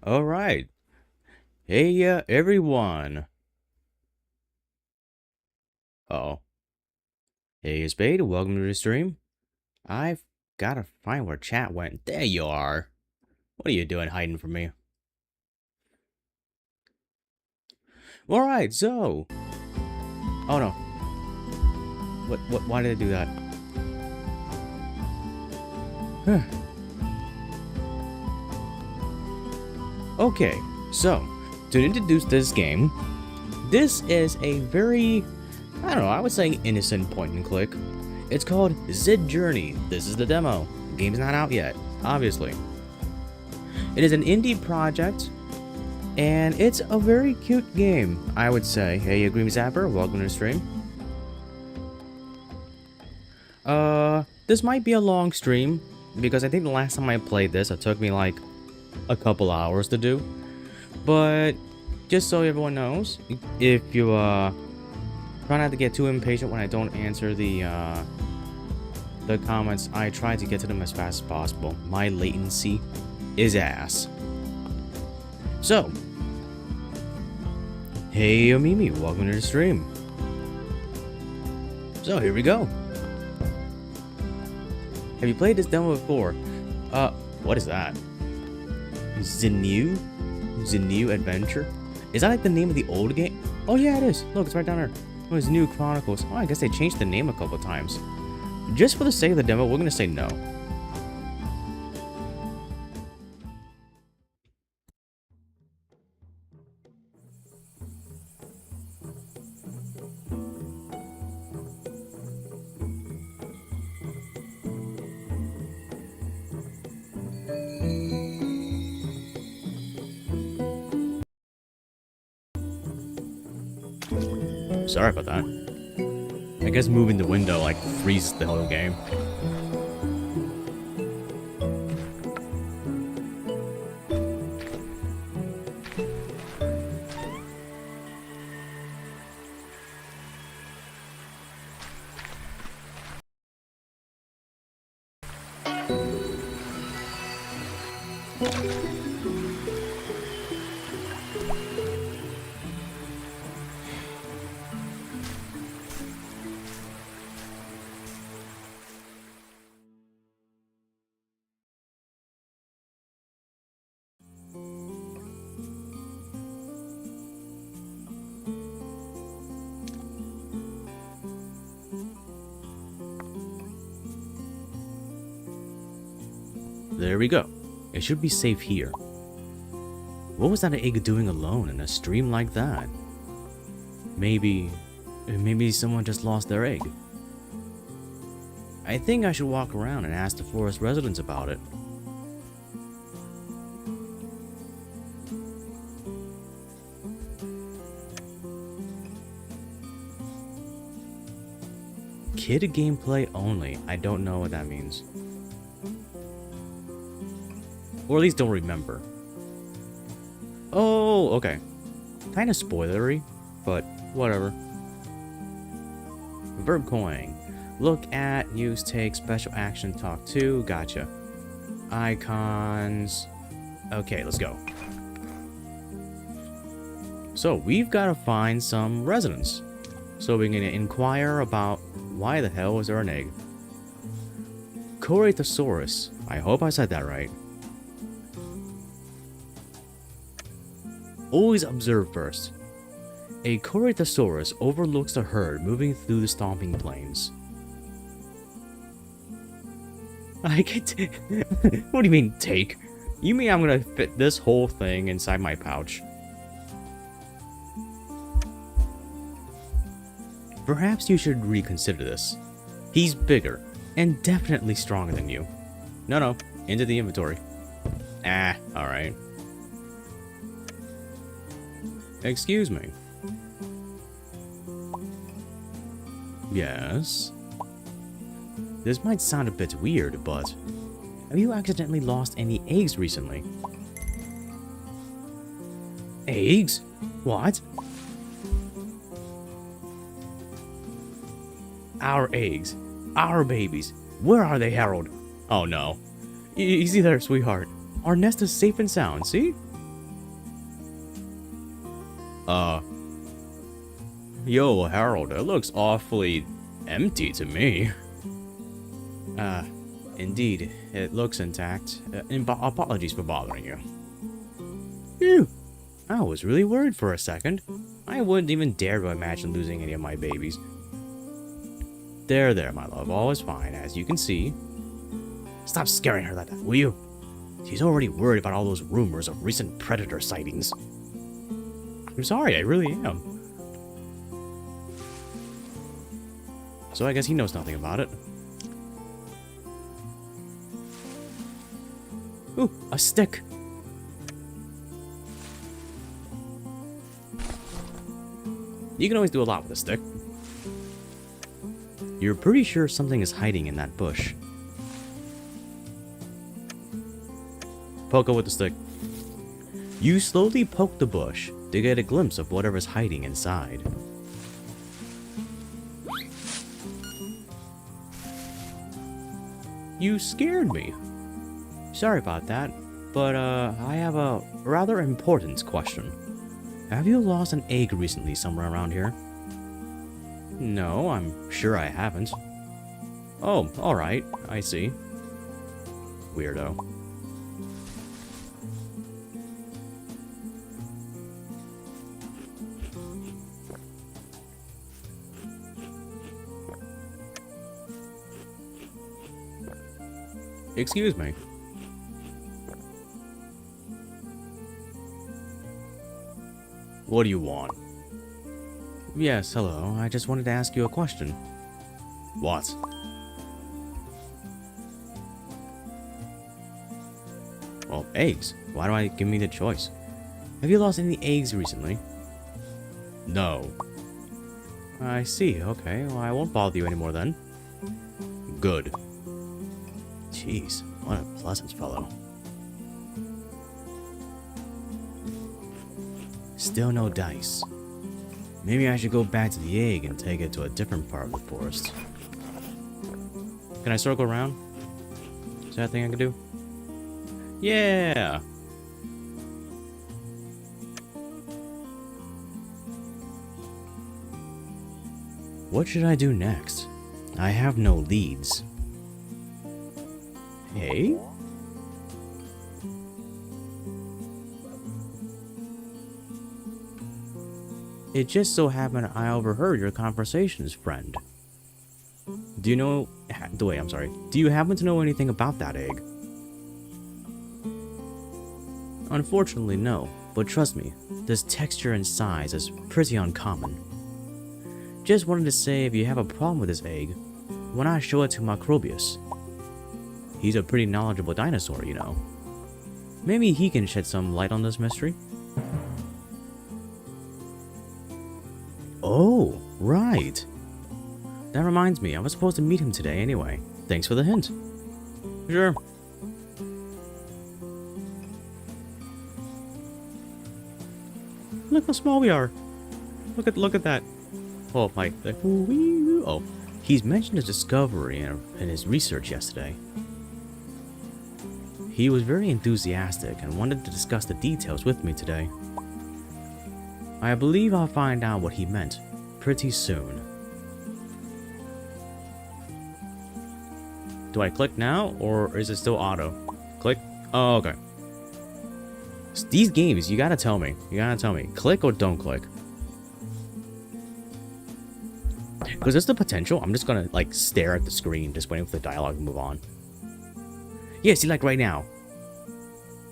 All right. Hey, everyone. Oh. Hey, Spade. Welcome to the stream. I've gotta find where chat went. There you are. What are you doing hiding from me? All right, so. Oh, no. Why did I do that? Okay, so. To introduce this game, this is a very, I don't know, I would say innocent point and click. It's called Zid Journey. This is the demo. The game's not out yet, obviously. It is an indie project, and it's a very cute game, I would say. Hey, Green Zapper, welcome to the stream. This might be a long stream, because I think the last time I played this, it took me like a couple hours to do. But just so everyone knows, if you try not to get too impatient when I don't answer the comments, I try to get to them as fast as possible. My latency is ass. So, hey Mimi, welcome to the stream. So here we go. Have you played this demo before? What is that? Zinu Adventure? Is that like the name of the old game? Oh yeah, it is. Look, it's right down there. Oh, it's New Chronicles. Oh, I guess they changed the name a couple times. Just for the sake of the demo, we're gonna say no. Sorry about that. I guess moving the window like freezes the whole game. There we go. It should be safe here. What was that egg doing alone in a stream like that? Maybe someone just lost their egg. I think I should walk around and ask the forest residents about it. Kid gameplay only. I don't know what that means. Or at least don't remember. Oh, okay. Kind of spoilery, but whatever. Verb coin. Look at, use, take, special action, talk to. Gotcha. Icons. Okay, let's go. So, we've got to find some residents. So we're going to inquire about why the hell is there an egg. Corythosaurus. I hope I said that right. Always observe first. A Corythosaurus overlooks the herd moving through the stomping plains. I get What do you mean, take? You mean I'm gonna fit this whole thing inside my pouch? Perhaps you should reconsider this. He's bigger, and definitely stronger than you. No, into the inventory. Ah, alright. Excuse me. Yes? This might sound a bit weird, but have you accidentally lost any eggs recently? Eggs? What? Our eggs. Our babies. Where are they, Harold? Oh no. Easy there, sweetheart. Our nest is safe and sound, see? Uh, yo, Harold, it looks awfully empty to me. Indeed, it looks intact. Apologies for bothering you. Phew, I was really worried for a second. I wouldn't even dare to imagine losing any of my babies. There, my love, all is fine, as you can see. Stop scaring her like that, will you? She's already worried about all those rumors of recent predator sightings. I'm sorry, I really am. So I guess he knows nothing about it. Ooh, a stick. You can always do a lot with a stick. You're pretty sure something is hiding in that bush. Poke it with the stick. You slowly poke the bush to get a glimpse of whatever's hiding inside. You scared me. Sorry about that, but I have a rather important question. Have you lost an egg recently somewhere around here? No, I'm sure I haven't. Oh, alright, I see. Weirdo. Excuse me. What do you want? Yes, hello. I just wanted to ask you a question. What? Well, eggs. Why do I give me the choice? Have you lost any eggs recently? No. I see. Okay. Well, I won't bother you anymore then. Good. Jeez, what a pleasant fellow. Still no dice. Maybe I should go back to the egg and take it to a different part of the forest. Can I circle around? Is that a thing I can do? Yeah! What should I do next? I have no leads. Hey? It just so happened I overheard your conversations, friend. Do you know... Wait, I'm sorry. Do you happen to know anything about that egg? Unfortunately, no. But trust me, this texture and size is pretty uncommon. Just wanted to say if you have a problem with this egg, why not show it to Macrobius? He's a pretty knowledgeable dinosaur, you know. Maybe he can shed some light on this mystery? Oh, right. That reminds me, I was supposed to meet him today anyway. Thanks for the hint. Sure. Look how small we are. Look at that. Oh, oh, he's mentioned his discovery in his research yesterday. He was very enthusiastic and wanted to discuss the details with me today. I believe I'll find out what he meant pretty soon. Do I click now, or is it still auto? Click? Oh, okay. These games, you gotta tell me. Click or don't click. Because there's the potential. I'm just gonna, like, stare at the screen, just waiting for the dialogue to move on. Yeah, see, like, right now.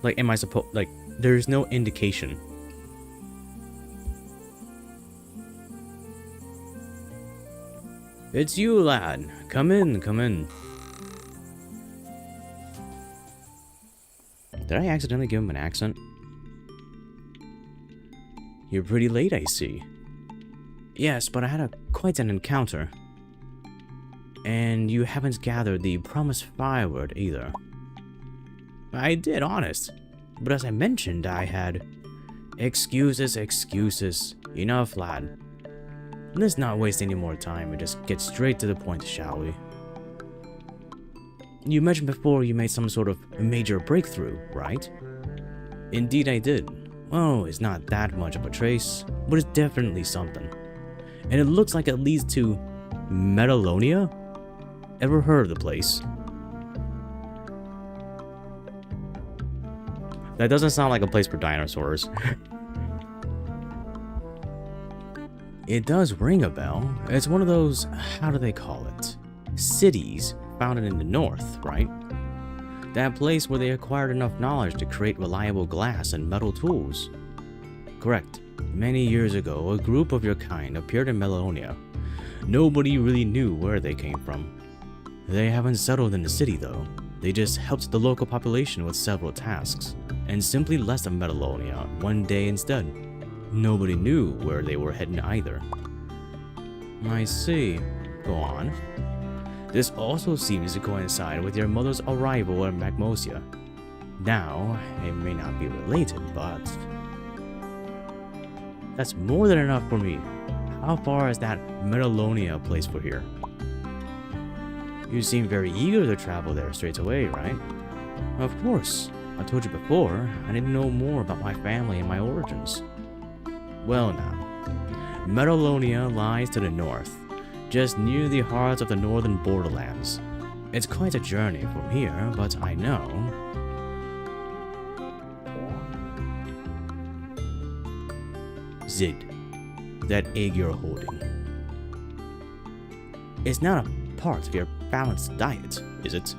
Like, am I supposed... Like, there's no indication. It's you, lad. Come in, come in. Did I accidentally give him an accent? You're pretty late, I see. Yes, but I had quite an encounter. And you haven't gathered the promised firewood either. I did, honest. But as I mentioned, I had... Excuses. Enough, lad. Let's not waste any more time and just get straight to the point, shall we? You mentioned before you made some sort of major breakthrough, right? Indeed I did. Oh, it's not that much of a trace, but it's definitely something. And it looks like it leads to Metalonia? Ever heard of the place? That doesn't sound like a place for dinosaurs. It does ring a bell. It's one of those, how do they call it? Cities founded in the north, right? That place where they acquired enough knowledge to create reliable glass and metal tools. Correct. Many years ago, a group of your kind appeared in Melonia. Nobody really knew where they came from. They haven't settled in the city though. They just helped the local population with several tasks, and simply left Melonia one day instead. Nobody knew where they were heading either. I see. Go on. This also seems to coincide with your mother's arrival in Magmosia. Now, it may not be related, but that's more than enough for me. How far is that Metalonia place for here? You seem very eager to travel there straight away, right? Of course. I told you before, I need to know more about my family and my origins. Well now, Metalonia lies to the north, just near the heart of the northern borderlands. It's quite a journey from here, but I know. Zid, that egg you're holding. It's not a part of your balanced diet, is it?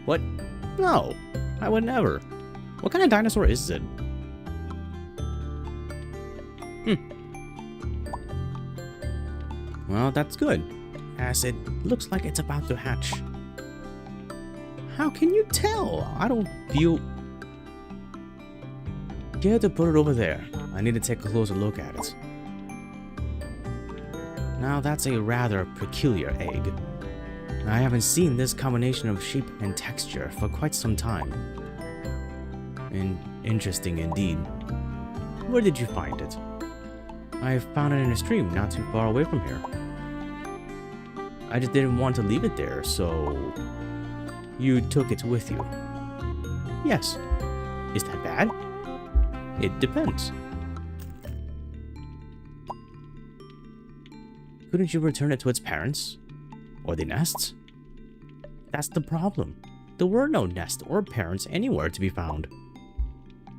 What? No, I would never. What kind of dinosaur is Zid? Well, that's good, as it looks like it's about to hatch. How can you tell? I don't feel... Care to put it over there? I need to take a closer look at it. Now that's a rather peculiar egg. I haven't seen this combination of shape and texture for quite some time. Interesting indeed. Where did you find it? I found it in a stream not too far away from here. I just didn't want to leave it there, so... You took it with you? Yes. Is that bad? It depends. Couldn't you return it to its parents? Or the nests? That's the problem. There were no nests or parents anywhere to be found.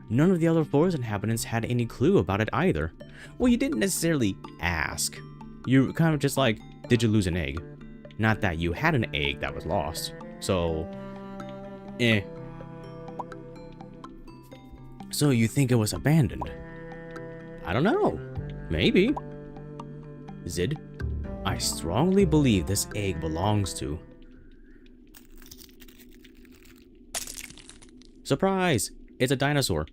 None of the other forest inhabitants had any clue about it either. Well, you didn't necessarily ask. You kind of just like, did you lose an egg? Not that you had an egg that was lost. So, So you think it was abandoned? I don't know. Maybe. Zid, I strongly believe this egg belongs to... Surprise! It's a dinosaur.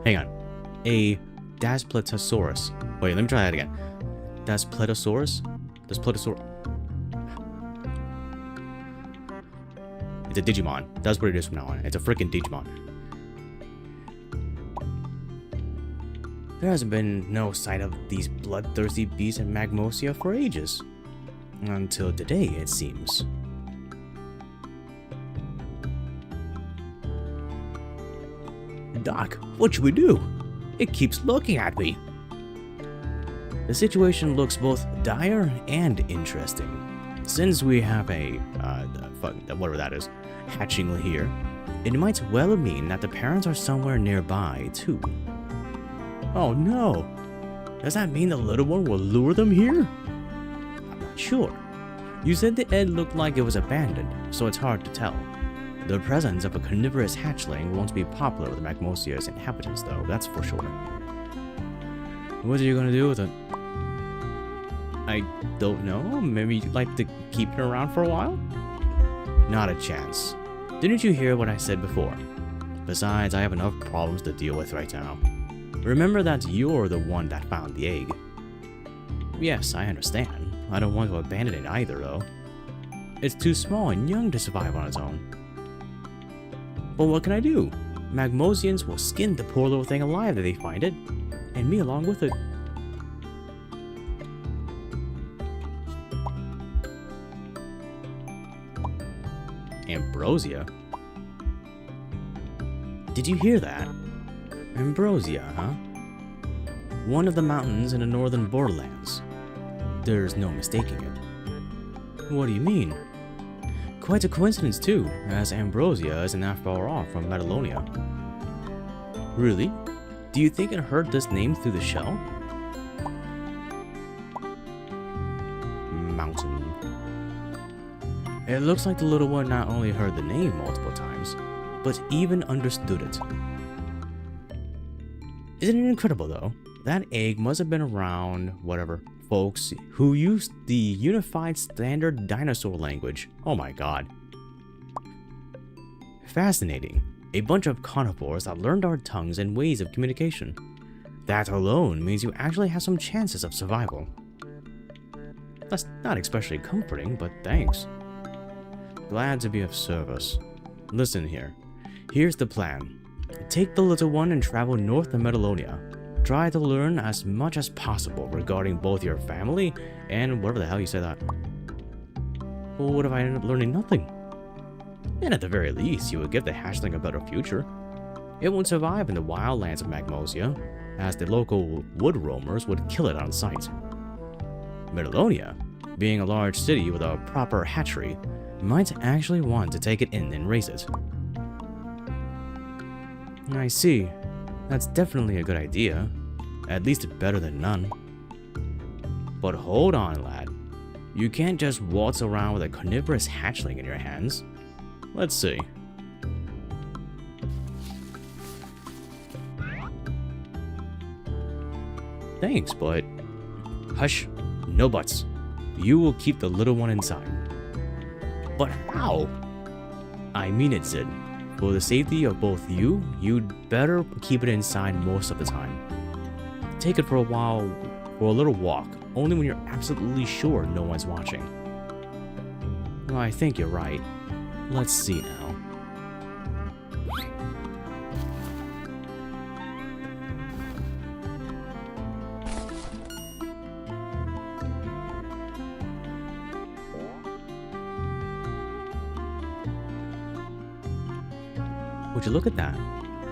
Hang on. A Daspletosaurus. Wait, let me try that again. Daspletosaurus? Daspletosaurus. It's a Digimon. That's what it is from now on. It's a freaking Digimon. There hasn't been no sight of these bloodthirsty beasts in Magmosia for ages. Until today, it seems. Doc, what should we do? It keeps looking at me. The situation looks both dire and interesting. Since we have a, whatever that is, hatchling here, it might well mean that the parents are somewhere nearby, too. Oh no! Does that mean the little one will lure them here? I'm not sure. You said the egg looked like it was abandoned, so it's hard to tell. The presence of a carnivorous hatchling won't be popular with Magmosia's inhabitants, though, that's for sure. What are you gonna do with it? I don't know. Maybe you'd like to keep it around for a while? Not a chance. Didn't you hear what I said before? Besides, I have enough problems to deal with right now. Remember that you're the one that found the egg. Yes, I understand. I don't want to abandon it either, though. It's too small and young to survive on its own. But what can I do? Magmosians will skin the poor little thing alive if they find it, and me along with it. Ambrosia? Did you hear that? Ambrosia, huh? One of the mountains in the northern borderlands. There's no mistaking it. What do you mean? Quite a coincidence too, as Ambrosia isn't that far off from Metalonia. Really? Do you think it heard this name through the shell? Mountain. It looks like the little one not only heard the name multiple times, but even understood it. Isn't it incredible though? That egg must have been around, whatever, folks who used the unified standard dinosaur language. Oh my god. Fascinating. A bunch of carnivores that learned our tongues and ways of communication. That alone means you actually have some chances of survival. That's not especially comforting, but thanks. Glad to be of service. Listen here. Here's the plan. Take the little one and travel north to Metalonia. Try to learn as much as possible regarding both your family and whatever the hell you say that. Well, what if I end up learning nothing? And at the very least, you would give the hatchling a better future. It would survive in the wild lands of Magmosia, as the local wood roamers would kill it on sight. Metalonia, being a large city with a proper hatchery, might actually want to take it in and raise it. I see. That's definitely a good idea. At least better than none. But hold on, lad. You can't just waltz around with a carnivorous hatchling in your hands. Let's see. Thanks, but... Hush. No buts. You will keep the little one inside. But how? I mean it, Zid. For the safety of both you, you'd better keep it inside most of the time. Take it for a while, for a little walk, only when you're absolutely sure no one's watching. Well, I think you're right. Let's see now. Would you look at that?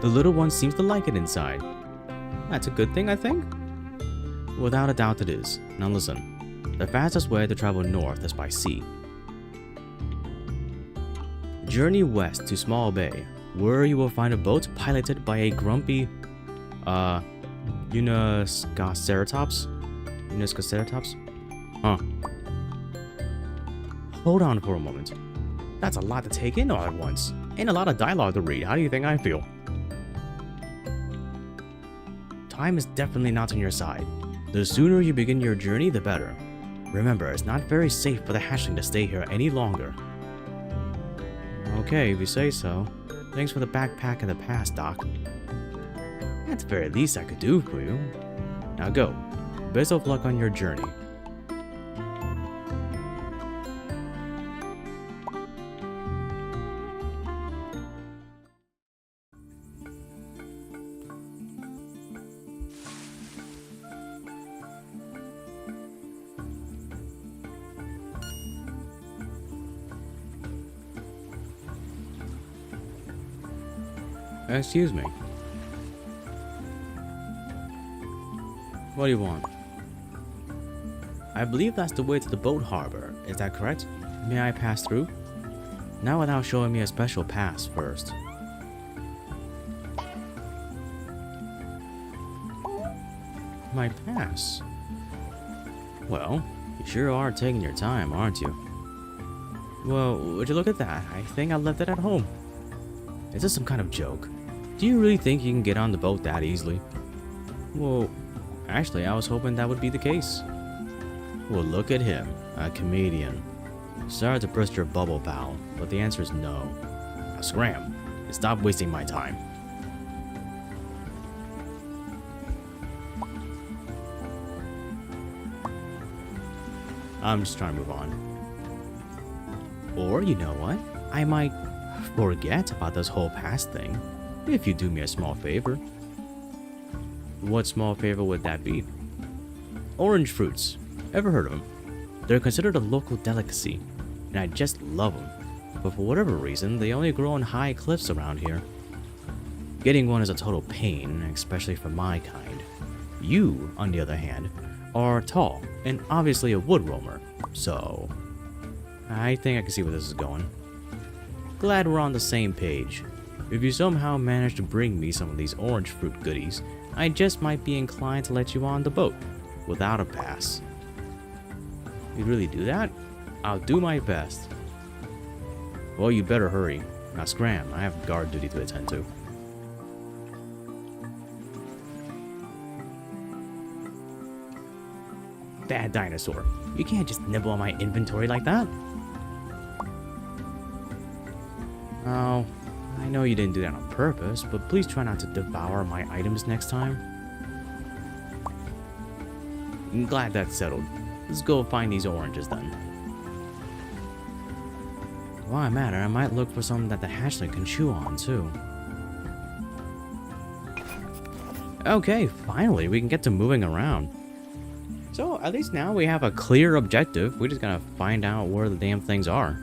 The little one seems to like it inside. That's a good thing, I think? Without a doubt it is. Now listen. The fastest way to travel north is by sea. Journey west to Small Bay, where you will find a boat piloted by a grumpy, Uniceratops? Uniceratops? Huh. Hold on for a moment. That's a lot to take in all at once. And a lot of dialogue to read. How do you think I feel? Time is definitely not on your side. The sooner you begin your journey, the better. Remember, it's not very safe for the hatchling to stay here any longer. Okay, if you say so. Thanks for the backpack and the pass, Doc. That's the very least I could do for you. Now go. Best of luck on your journey. Excuse me. What do you want? I believe that's the way to the boat harbor. Is that correct? May I pass through? Not without showing me a special pass first. My pass? Well, you sure are taking your time, aren't you? Well, would you look at that? I think I left it at home. Is this some kind of joke? Do you really think you can get on the boat that easily? Well, actually, I was hoping that would be the case. Well, look at him, a comedian. Sorry to burst your bubble, pal, but the answer is no. Now scram, and stop wasting my time. I'm just trying to move on. Or, you know what? I might forget about this whole past thing, if you do me a small favor. What small favor would that be? Orange fruits. Ever heard of them? They're considered a local delicacy, and I just love them. but for whatever reason, they only grow on high cliffs around here. Getting one is a total pain, especially for my kind. You, on the other hand, are tall and obviously a wood roamer, so I think I can see where this is going. Glad we're on the same page. If you somehow manage to bring me some of these orange fruit goodies, I just might be inclined to let you on the boat without a pass. You'd really do that? I'll do my best. Well, you better hurry. Now scram, I have guard duty to attend to. Bad dinosaur. You can't just nibble on my inventory like that. Oh, I know you didn't do that on purpose, but please try not to devour my items next time. I'm glad that's settled. Let's go find these oranges then. While I'm at it, I might look for something that the hatchling can chew on too. Okay, finally, we can get to moving around. So, at least now we have a clear objective. We just gotta find out where the damn things are.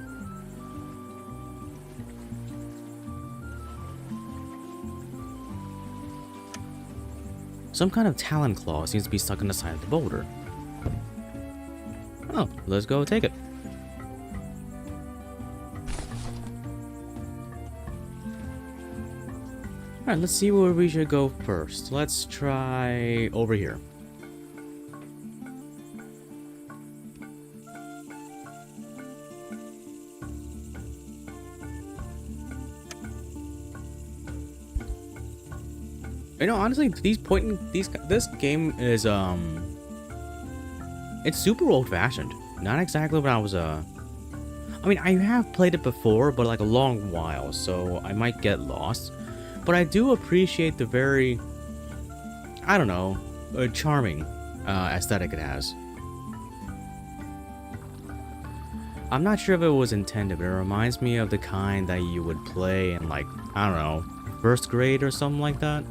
Some kind of talon claw seems to be stuck on the side of the boulder. Oh, let's go take it. Alright, let's see where we should go first. Let's try over here. You know, honestly, this game is it's super old-fashioned. Not exactly what I was I mean, I have played it before, but like a long while, so I might get lost. But I do appreciate the very, I don't know, charming aesthetic it has. I'm not sure if it was intended, but it reminds me of the kind that you would play in, like, I don't know, first grade or something like that.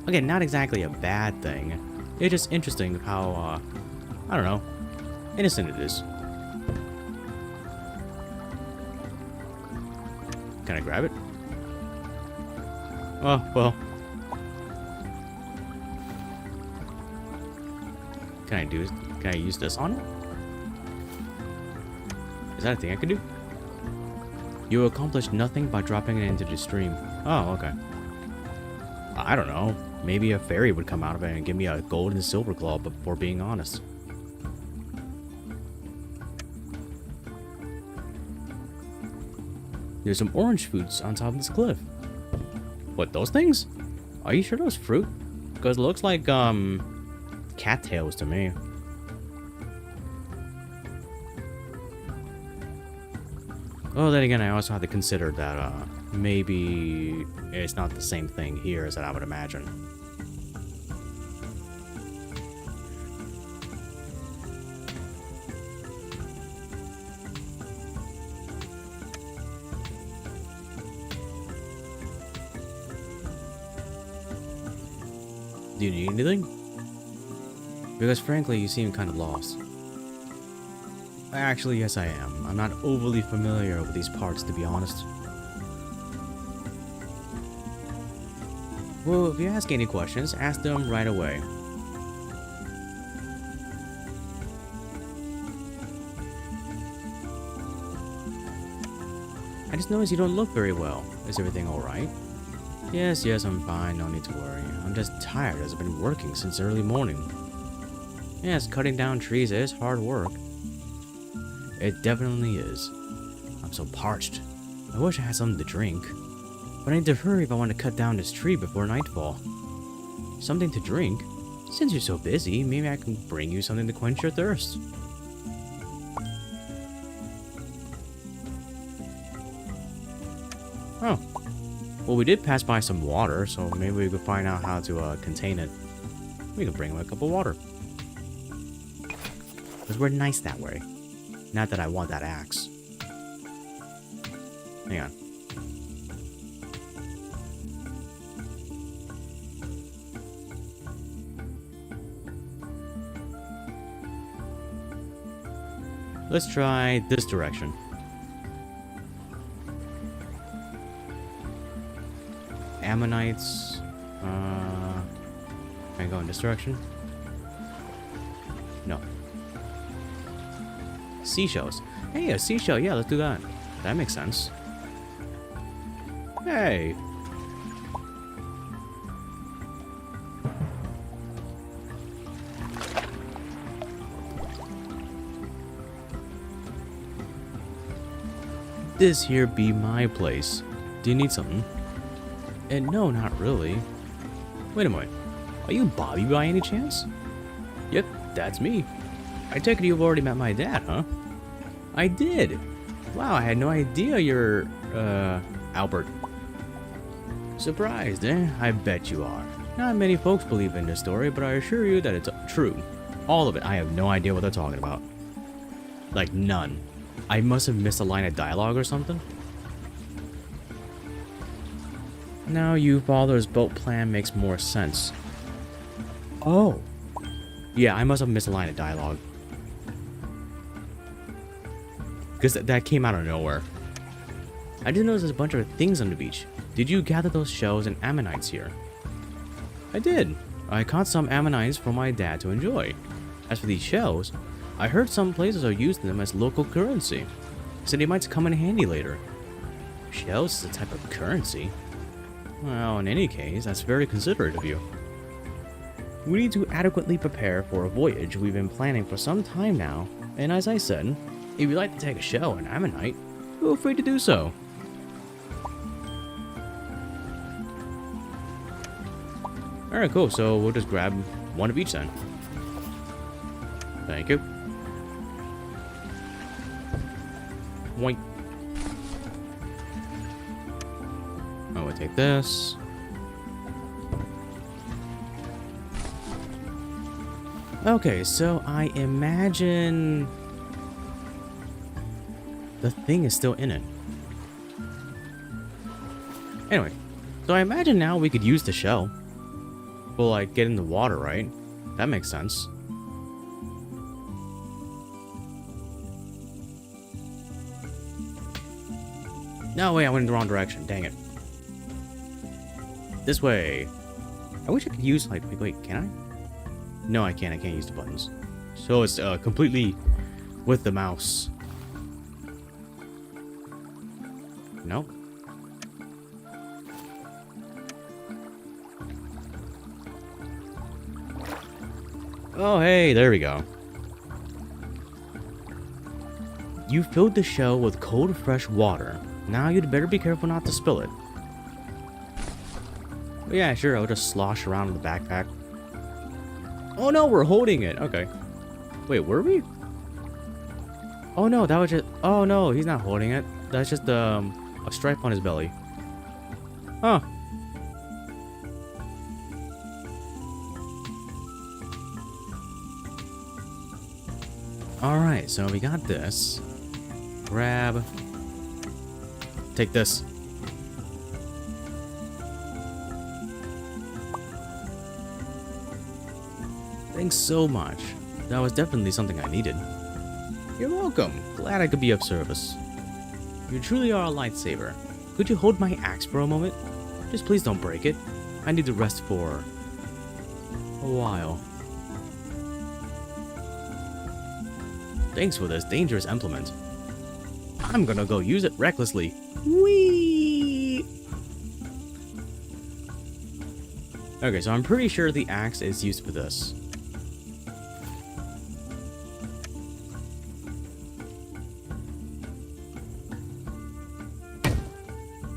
Again, not exactly a bad thing. It's just interesting how, I don't know, innocent it is. Can I grab it? Oh, well. Can I use this on it? Is that a thing I can do? You accomplished nothing by dropping it into the stream. Oh, okay. I don't know. Maybe a fairy would come out of it and give me a gold and silver claw, but for being honest. There's some orange fruits on top of this cliff. What, those things? Are you sure those fruit? Because it looks like, cattails to me. Well, then again, I also have to consider that, maybe it's not the same thing here as I would imagine. Do you need anything? Because frankly, you seem kind of lost. Actually, yes I am. I'm not overly familiar with these parts, to be honest. Well, if you ask any questions, ask them right away. I just noticed you don't look very well. Is everything alright? Yes, I'm fine. No need to worry. I'm just tired as I've been working since early morning. Yes, cutting down trees is hard work. It definitely is. I'm so parched. I wish I had something to drink. But I need to hurry if I want to cut down this tree before nightfall. Something to drink? Since you're so busy, maybe I can bring you something to quench your thirst. Oh. Well, we did pass by some water, so maybe we could find out how to contain it. We can bring him a cup of water. Because we're nice that way. Not that I want that axe. Hang on. Let's try this direction. ammonites. Can I go in this direction? No. Seashells. Hey, a seashell. Yeah, let's do that. That makes sense. Hey. This here be my place. Do you need something? And no, not really. Wait a minute. Are you Bobby by any chance? Yep, that's me. I take it you've already met my dad, huh? I did. Wow, I had no idea you're, Albert. Surprised, eh? I bet you are. Not many folks believe in this story, but I assure you that it's true. All of it. I have no idea what they're talking about. Like, none. I must have missed a line of dialogue or something. Now you father's boat plan makes more sense. Oh. Yeah, I must have missed a line of dialogue. Because that came out of nowhere. I did notice there's a bunch of things on the beach. Did you gather those shells and ammonites here? I did. I caught some ammonites for my dad to enjoy. As for these shells, I heard some places are using them as local currency. So they might come in handy later. Shells is a type of currency? Well, in any case, that's very considerate of you. We need to adequately prepare for a voyage we've been planning for some time now, and as I said, if you'd like to take a shell and ammonite, feel free to do so. Alright, cool, so we'll just grab one of each then. Thank you. Wait. Oh, we'll take this. Okay, so I imagine the thing is still in it. Anyway, so I imagine now we could use the shell. We'll like get in the water, right? That makes sense. No, wait, I went in the wrong direction. Dang it. This way. I wish I could use, like, wait, can I? No, I can't. I can't use the buttons. So it's completely with the mouse. Nope. Oh, hey, there we go. You filled the shell with cold, fresh water. Now you'd better be careful not to spill it. But yeah, sure, I'll just slosh around in the backpack. Oh no, we're holding it. Okay. Wait, were we? Oh no, that was just... Oh no, he's not holding it. That's just a stripe on his belly. Huh. Alright, so we got this. Grab. Take this. Thanks so much. That was definitely something I needed. You're welcome. Glad I could be of service. You truly are a lightsaber. Could you hold my axe for a moment? Just please don't break it. I need to rest for a while. Thanks for this dangerous implement. I'm gonna go use it recklessly. Whee! Okay, so I'm pretty sure the axe is used for this.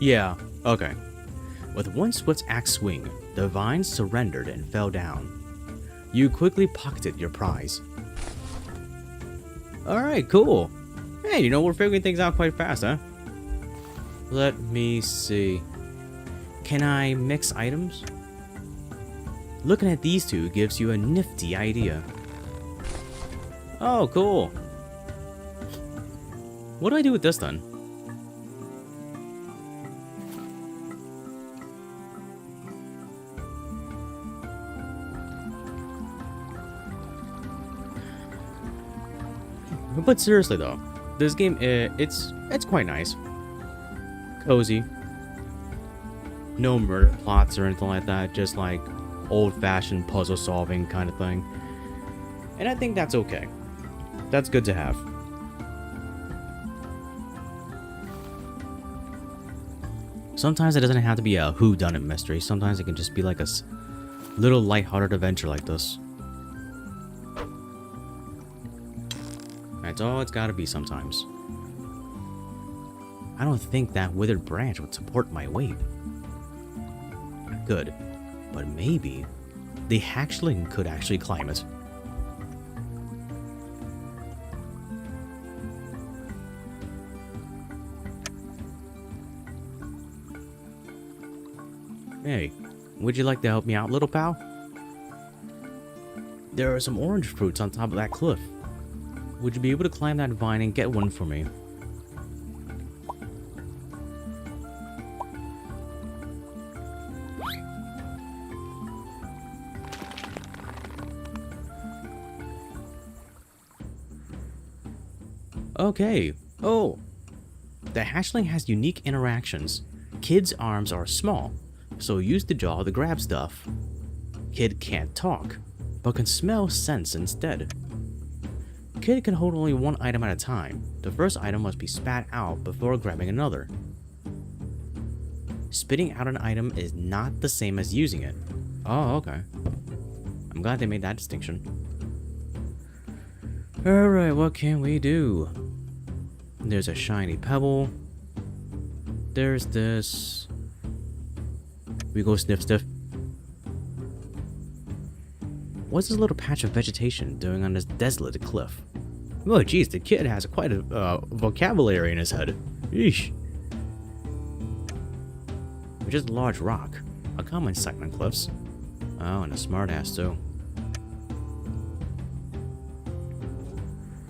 Yeah, okay. With one swift axe swing, the vines surrendered and fell down. You quickly pocketed your prize. Alright, cool. Hey, you know, we're figuring things out quite fast, huh? Let me see. Can I mix items? Looking at these two gives you a nifty idea. Oh, cool. What do I do with this then? But seriously though, this game, it's quite nice. Cozy. No murder plots or anything like that, just like old-fashioned puzzle solving kind of thing. And I think that's okay. That's good to have. Sometimes it doesn't have to be a whodunit mystery. Sometimes it can just be like a little lighthearted adventure like this. That's all it's gotta be sometimes. I don't think that withered branch would support my weight. Good. But maybe the hatchling could actually climb it. Hey, would you like to help me out, little pal? There are some orange fruits on top of that cliff. Would you be able to climb that vine and get one for me? Okay. Oh. The hatchling has unique interactions. Kid's arms are small, so use the jaw to grab stuff. Kid can't talk, but can smell scents instead. Kid can hold only one item at a time. The first item must be spat out before grabbing another. Spitting out an item is not the same as using it. Oh, okay. I'm glad they made that distinction. Alright, what can we do? There's a shiny pebble. There's this. We go sniff sniff. What's this little patch of vegetation doing on this desolate cliff? Oh geez, the kid has quite a vocabulary in his head. Eesh. Just a large rock. A common sight on cliffs. Oh, and a smartass too.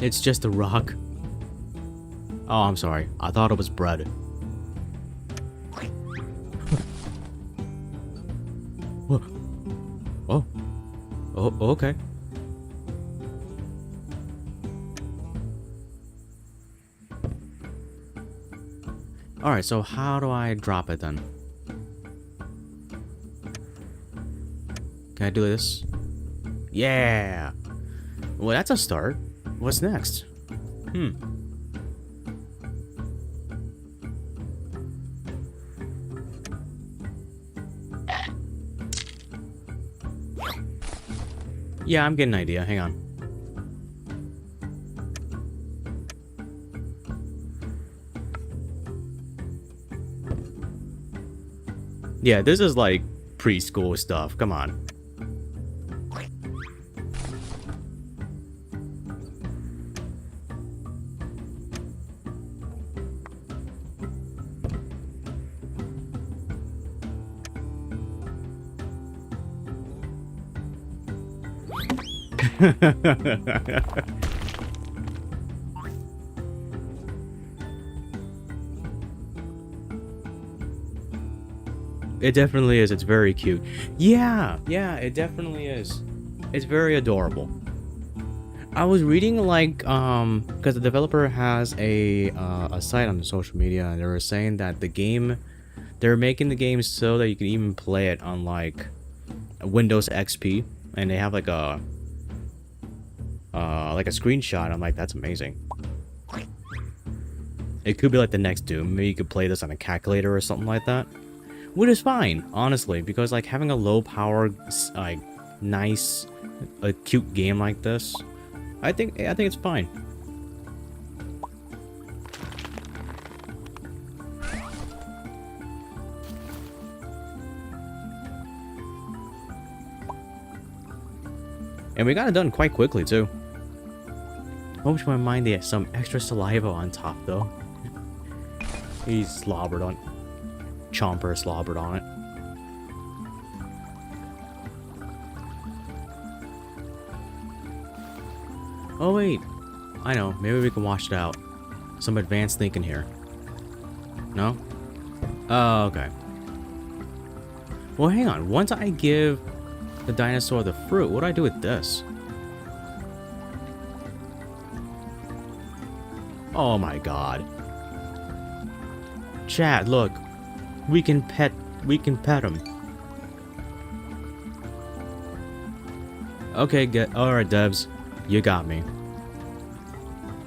It's just a rock. Oh, I'm sorry. I thought it was bread. Oh. Oh, okay. Alright, so how do I drop it then? Can I do this? Yeah! Well, that's a start. What's next? Yeah, I'm getting an idea. Hang on. Yeah, this is like preschool stuff. Come on. It definitely is. It's very cute. Yeah, it definitely is. It's very adorable. I was reading like because the developer has a site on the social media, and they were saying that the game, they're making the game so that you can even play it on like Windows XP, and they have like a screenshot. I'm like, that's amazing. It could be like the next Doom. Maybe you could play this on a calculator or something like that. Which is fine, honestly, because like having a low power, like nice, a cute game like this, I think it's fine. And we got it done quite quickly too. Hope my mind they had some extra saliva on top though. He slobbered on. Chomper slobbered on it. Oh wait, I know. Maybe we can wash it out. Some advanced thinking here. No? Oh, okay. Well, hang on. Once I give the dinosaur the fruit, what do I do with this? Oh my god. Chat, look. We can pet we can pet him. Okay, good. Alright, devs. You got me.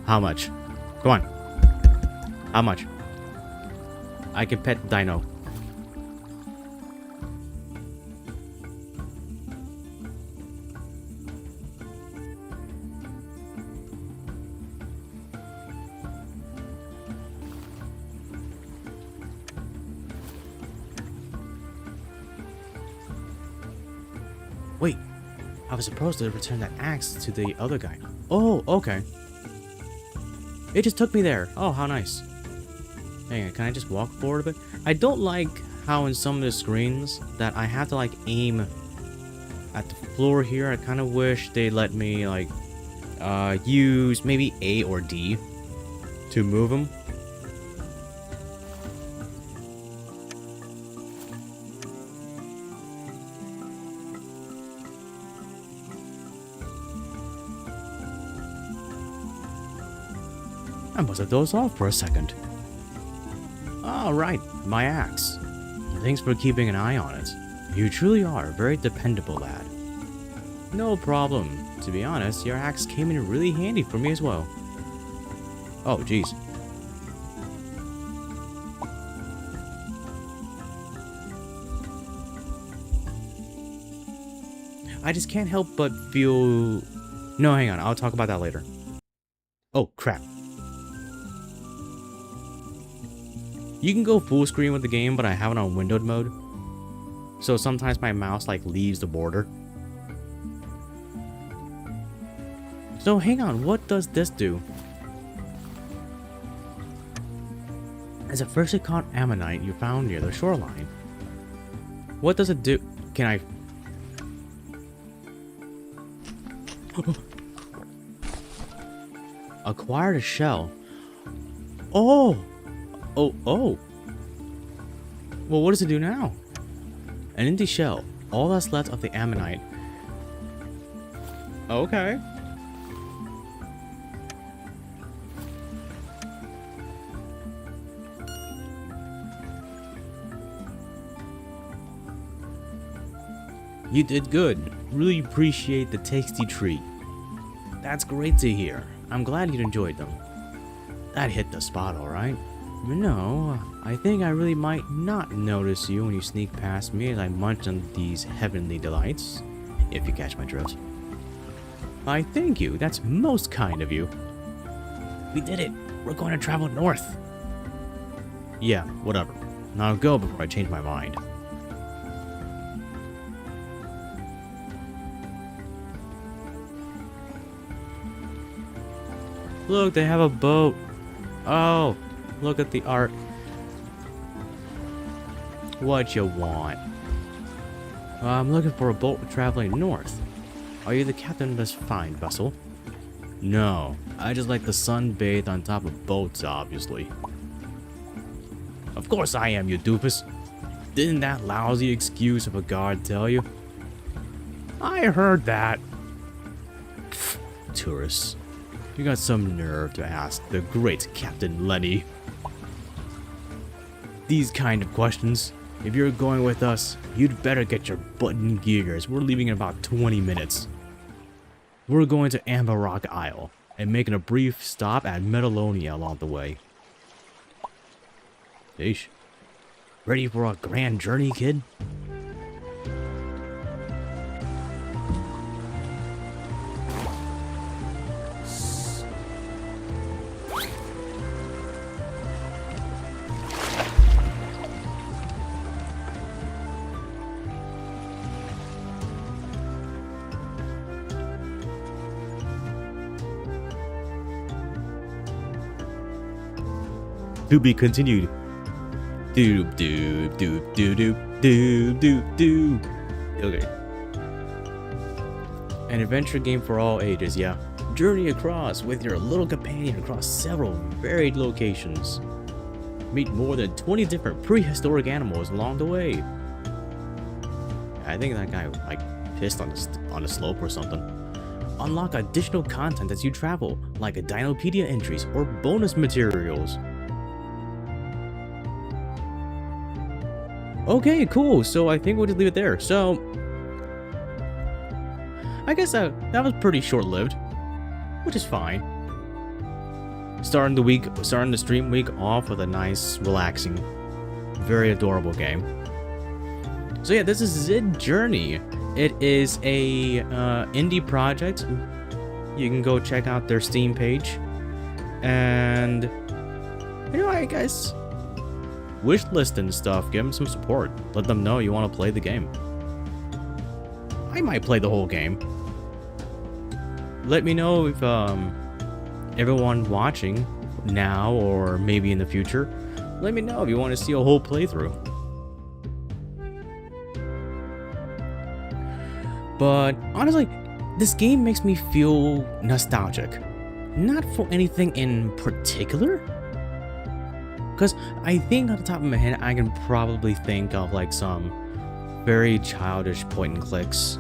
How much? Come on. How much? I can pet Dino. Wait, I was supposed to return that axe to the other guy. Oh, okay. It just took me there. Oh, how nice. Hang on, can I just walk forward a bit? I don't like how in some of the screens that I have to like aim at the floor here. I kind of wish they let me like use maybe A or D to move them. I must have dozed off for a second. Alright, my axe. Thanks for keeping an eye on it. You truly are a very dependable lad. No problem. To be honest, your axe came in really handy for me as well. Oh, jeez. I just can't help but feel... No, hang on. I'll talk about that later. Oh, crap. You can go full screen with the game, but I have it on windowed mode. So sometimes my mouse like leaves the border. So hang on, what does this do? As a freshly caught ammonite you found near the shoreline. What does it do? Can I... Acquired a shell. Oh! Oh. Well, what does it do now? An empty shell. All that's left of the ammonite. Okay. You did good. Really appreciate the tasty treat. That's great to hear. I'm glad you enjoyed them. That hit the spot, alright. No, I think I really might not notice you when you sneak past me as I munch on these heavenly delights, if you catch my drift. I thank you, that's most kind of you. We did it, we're going to travel north. Yeah, whatever. Now I'll go before I change my mind. Look, they have a boat. Oh. Look at the art. What you want? I'm looking for a boat traveling north. Are you the captain of this fine vessel? No, I just like the sunbathe on top of boats, obviously. Of course I am, you doofus. Didn't that lousy excuse of a guard tell you? I heard that. Pfft, tourists. You got some nerve to ask the great Captain Lenny these kind of questions. If you're going with us, you'd better get your butt in gears. We're leaving in about 20 minutes. We're going to Amber Rock Isle and making a brief stop at Metalonia along the way. Eesh. Ready for a grand journey, kid? To be continued. Doop doop doop doop doop doop doop. Okay. An adventure game for all ages, yeah. Journey across with your little companion across several varied locations. Meet more than 20 different prehistoric animals along the way. I think that guy like pissed on the slope or something. Unlock additional content as you travel, like Dinopedia entries or bonus materials. Okay, cool. So I think we'll just leave it there. So I guess that was pretty short-lived, which is fine. Starting the stream week off with a nice, relaxing, very adorable game. So yeah, this is Zid Journey. It is a indie project. You can go check out their Steam page. And you know, I guess wishlist and stuff. Give them some support. Let them know you want to play the game. I might play the whole game. Let me know if everyone watching now or maybe in the future, let me know if you want to see a whole playthrough. But honestly, this game makes me feel nostalgic. Not for anything in particular, because I think off the top of my head I can probably think of like some very childish point and clicks,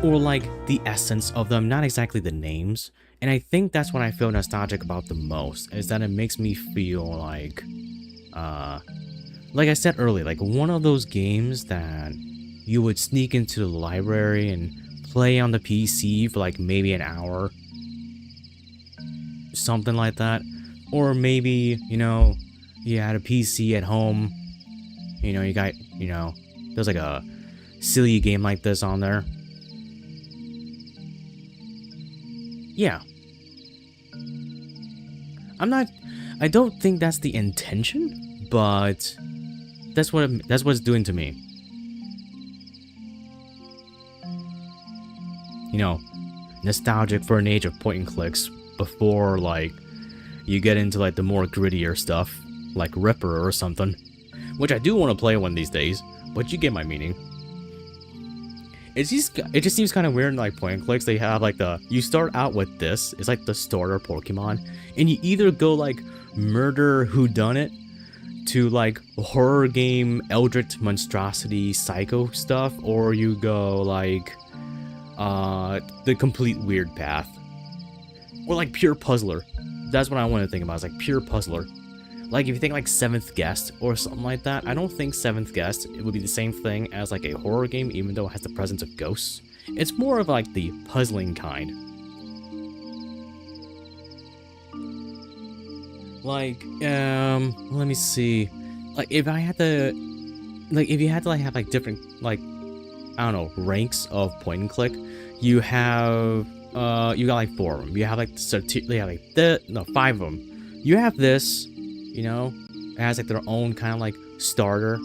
or like the essence of them, not exactly the names. And I think that's what I feel nostalgic about the most, is that it makes me feel like I said earlier, like one of those games that you would sneak into the library and play on the PC for like maybe an hour, something like that. Or maybe, you know, you had a PC at home, you know, you got, you know, there's like a silly game like this on there. Yeah. I don't think that's the intention, but that's what it's doing to me. You know, nostalgic for an age of point and clicks before like you get into like the more grittier stuff like Ripper or something, which I do want to play one of these days, but you get my meaning. It just seems kind of weird in like point and clicks. They have like you start out with this, it's like the starter Pokemon, and you either go like murder whodunit to like horror game Eldritch monstrosity psycho stuff, or you go like the complete weird path, or like pure puzzler. That's what I want to think about. It's like pure puzzler. Like if you think like Seventh Guest or something like that, I don't think Seventh Guest it would be the same thing as like a horror game, even though it has the presence of ghosts. It's more of like the puzzling kind. Like let me see. Like if I had to, like if you had to like have like different like I don't know ranks of point and click, you have you got like 4 of them. You have like they have like 5 of them. You have this. You know, it has like their own kind of like starter.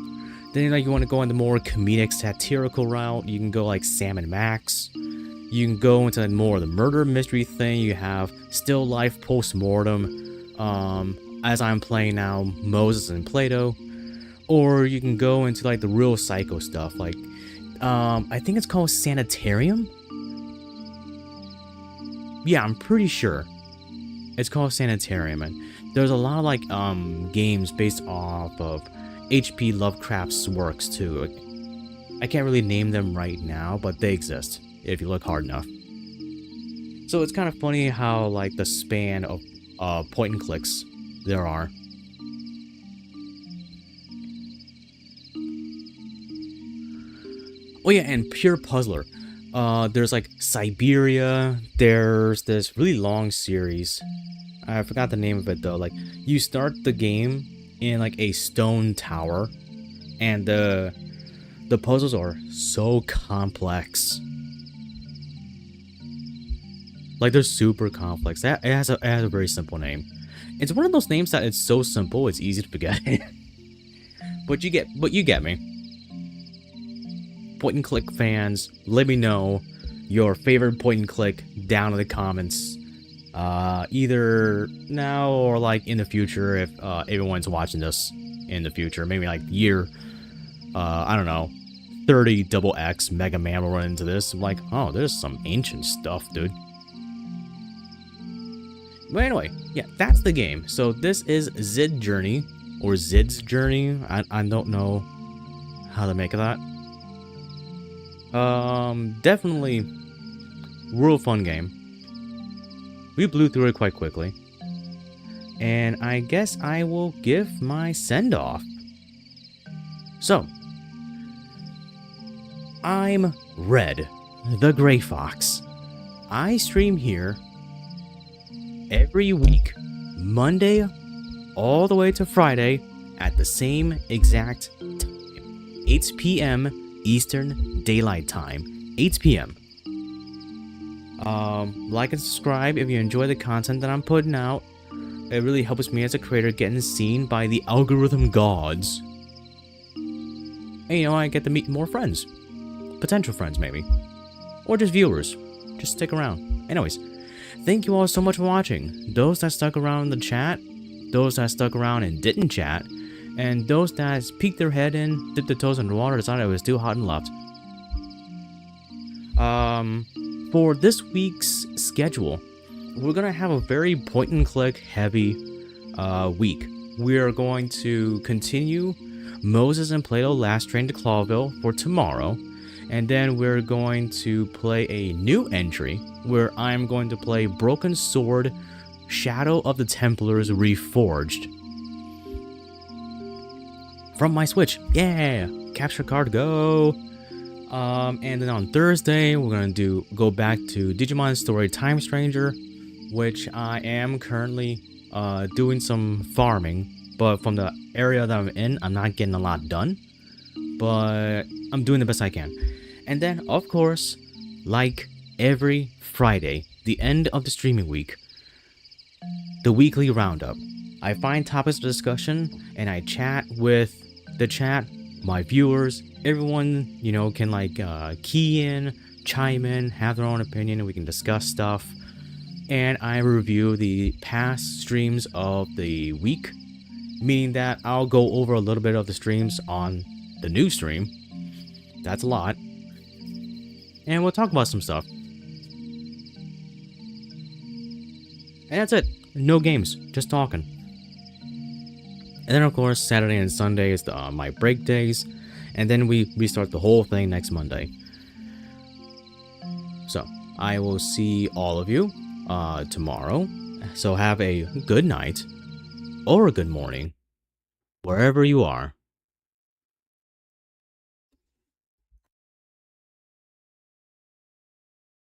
Then like you want to go on the more comedic satirical route, you can go like Sam and Max. You can go into like more of the murder mystery thing. You have Still Life Postmortem, as I'm playing now, Moses and Plato. Or you can go into like the real psycho stuff, like I think it's called Sanitarium. Yeah, I'm pretty sure it's called Sanitarium. And there's a lot of like games based off of H.P. Lovecraft's works too. I can't really name them right now, but they exist if you look hard enough. So it's kind of funny how like the span of point and clicks there are. Oh yeah, and pure puzzler. There's like Siberia. There's this really long series. I forgot the name of it though. Like you start the game in like a stone tower, and the puzzles are so complex. Like they're super complex. It has a very simple name. It's one of those names that it's so simple it's easy to forget. but you get me. Point and click fans, let me know your favorite point and click down in the comments. Either now or like in the future, if everyone's watching this in the future, maybe like year I don't know, 30 XX Mega Man will run into this. I'm like, oh, there's some ancient stuff, dude. But anyway, yeah, that's the game. So this is Zid Journey, or Zid's Journey. I don't know how to make of that. Definitely real fun game. We blew through it quite quickly. And I guess I will give my send-off. So, I'm Red, the Gray Fox. I stream here every week, Monday all the way to Friday at the same exact time, 8 p.m. Eastern Daylight Time, 8 p.m. Like and subscribe if you enjoy the content that I'm putting out. It really helps me as a creator getting seen by the algorithm gods. And I get to meet more friends. Potential friends, maybe. Or just viewers. Just stick around. Anyways, thank you all so much for watching. Those that stuck around in the chat, those that stuck around and didn't chat, and those that peeked their head in, dipped their toes in the water, decided it was too hot and left. For this week's schedule, we're gonna have a very point-and-click heavy week. We are going to continue Moses and Plato Last Train to Clawville for tomorrow, and then we're going to play a new entry where I'm going to play Broken Sword Shadow of the Templars Reforged from my Switch. Yeah, capture card, go. And then on Thursday we're gonna go back to Digimon Story Time Stranger, which I am currently doing some farming, but from the area that I'm in, I'm not getting a lot done, but I'm doing the best I can. And then, of course, like every Friday, the end of the streaming week, the weekly roundup. I find topics of discussion, and I chat with the chat, my viewers, everyone, can key in, chime in, have their own opinion, and we can discuss stuff. And I review the past streams of the week, meaning that I'll go over a little bit of the streams on the new stream. That's a lot. And we'll talk about some stuff. And that's it. No games, just talking. And then of course, Saturday and Sunday is my break days. And then we restart the whole thing next Monday. So, I will see all of you tomorrow. So have a good night or a good morning, wherever you are.